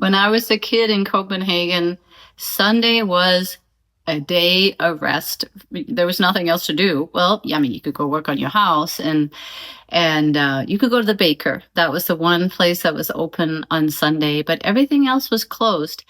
When I was a kid in Copenhagen, Sunday was a day of rest. There was nothing else to do. Well, yeah, I mean, you could go work on your house and you could go to the baker. That was the one place that was open on Sunday, but everything else was closed.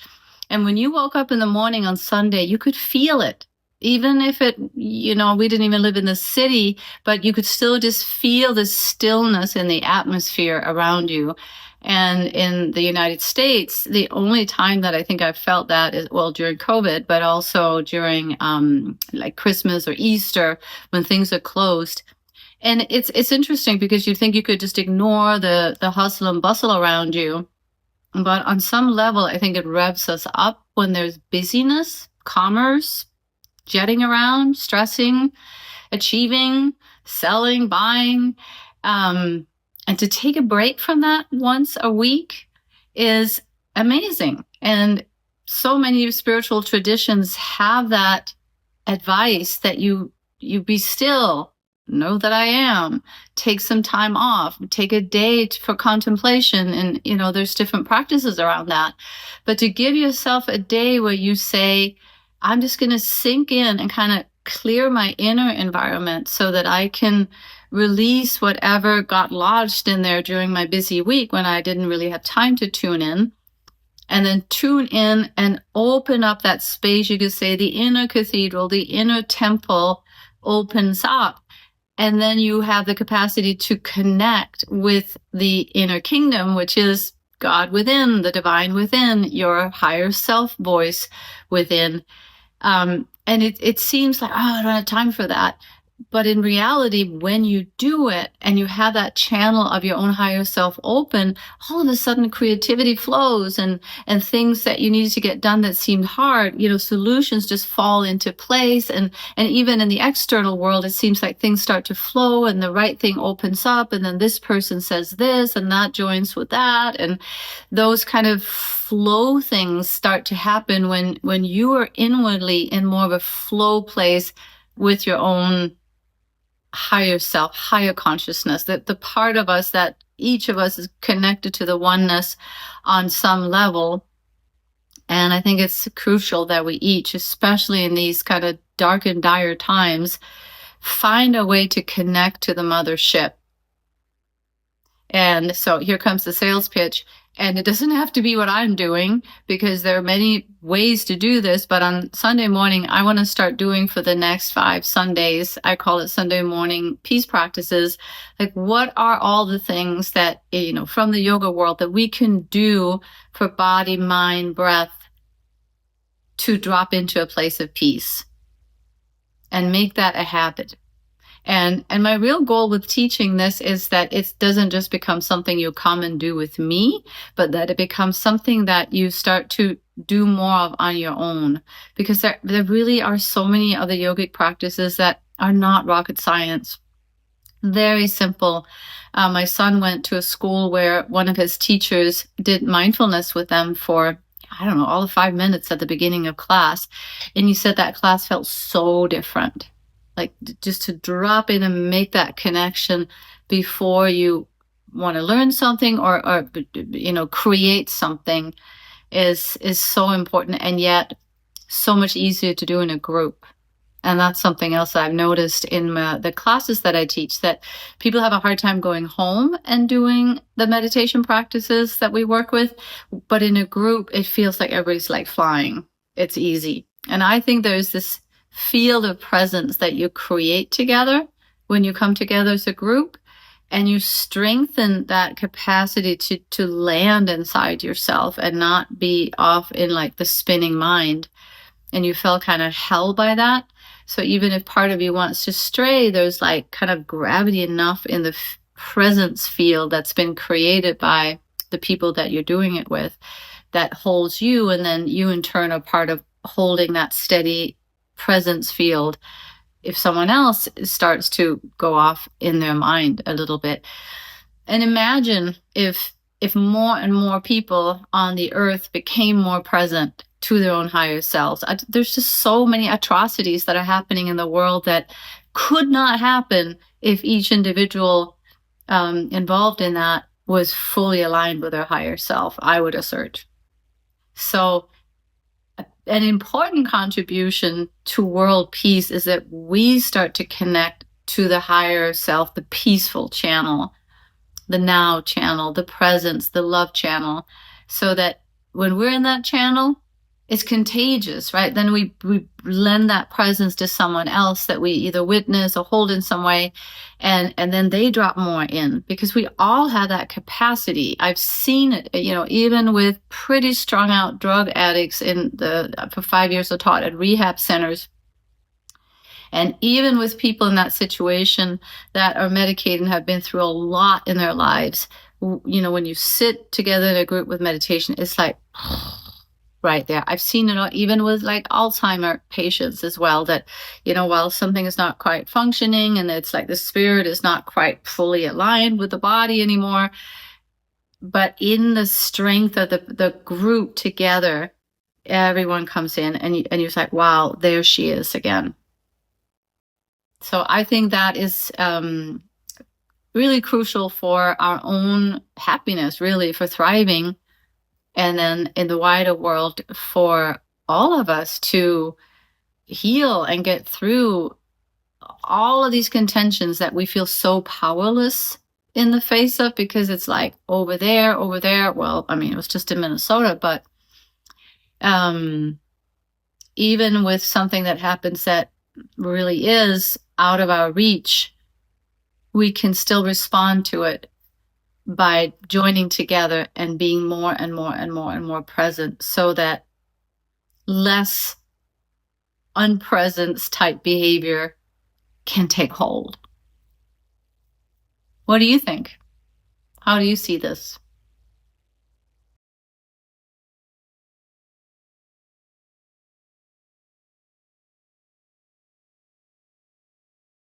And when you woke up in the morning on Sunday, you could feel it. Even if we didn't even live in the city, but you could still just feel the stillness in the atmosphere around you. And in the United States, the only time that I think I've felt that is, well, during COVID, but also during like Christmas or Easter when things are closed. And it's interesting because you think you could just ignore the hustle and bustle around you. But on some level, I think it revs us up when there's busyness, commerce, jetting around, stressing, achieving, selling, buying. And to take a break from that once a week is amazing. And so many spiritual traditions have that advice that you be still, know that I am, take some time off, take a day for contemplation. And, there's different practices around that. But to give yourself a day where you say, I'm just going to sink in and kind of clear my inner environment so that I can release whatever got lodged in there during my busy week when I didn't really have time to tune in. And then tune in and open up that space. You could say the inner cathedral, the inner temple opens up. And then you have the capacity to connect with the inner kingdom, which is God within, the divine within, your higher self voice within. And it seems like, I don't have time for that. But in reality, when you do it and you have that channel of your own higher self open, all of a sudden creativity flows and things that you needed to get done that seemed hard, solutions just fall into place. And even in the external world, it seems like things start to flow and the right thing opens up. And then this person says this and that joins with that. And those kind of flow things start to happen when you are inwardly in more of a flow place with your own higher self, higher consciousness, that the part of us that each of us is connected to the oneness on some level. And I think it's crucial that we each, especially in these kind of dark and dire times, find a way to connect to the mothership. And so here comes the sales pitch. And it doesn't have to be what I'm doing because there are many ways to do this. But on Sunday morning, I want to start doing for the next 5 Sundays. I call it Sunday morning peace practices. Like, what are all the things that, from the yoga world that we can do for body, mind, breath to drop into a place of peace and make that a habit? And my real goal with teaching this is that it doesn't just become something you come and do with me, but that it becomes something that you start to do more of on your own. Because there really are so many other yogic practices that are not rocket science. Very simple. My son went to a school where one of his teachers did mindfulness with them for, all of 5 minutes at the beginning of class. And he said that class felt so different. Like, just to drop in and make that connection before you want to learn something or create something is so important, and yet so much easier to do in a group. And that's something else I've noticed in the classes that I teach, that people have a hard time going home and doing the meditation practices that we work with. But in a group, it feels like everybody's like flying. It's easy. And I think there's this field of presence that you create together when you come together as a group, and you strengthen that capacity to land inside yourself and not be off in like the spinning mind. And you feel kind of held by that. So even if part of you wants to stray, there's like kind of gravity enough in the presence field that's been created by the people that you're doing it with that holds you, and then you in turn are part of holding that steady presence field if someone else starts to go off in their mind a little bit. And imagine if more and more people on the earth became more present to their own higher selves. There's just so many atrocities that are happening in the world that could not happen if each individual involved in that was fully aligned with their higher self, I would assert. So an important contribution to world peace is that we start to connect to the higher self, the peaceful channel, the now channel, the presence, the love channel, so that when we're in that channel, it's contagious, right? Then we lend that presence to someone else that we either witness or hold in some way, and then they drop more in, because we all have that capacity. I've seen it, even with pretty strung out drug addicts for 5 years I taught at rehab centers. And even with people in that situation that are medicated and have been through a lot in their lives, when you sit together in a group with meditation, it's like right there. I've seen it even with like Alzheimer patients as well, that, while something is not quite functioning and it's like the spirit is not quite fully aligned with the body anymore, but in the strength of the group together, everyone comes in and you're like, wow, there she is again. So I think that is really crucial for our own happiness, really, for thriving, and then in the wider world for all of us to heal and get through all of these contentions that we feel so powerless in the face of, because it's like over there. Well, I mean, it was just in Minnesota, but even with something that happens that really is out of our reach, we can still respond to it by joining together and being more and more and more and more present, so that less unpresence type behavior can take hold. What do you think? How do you see this?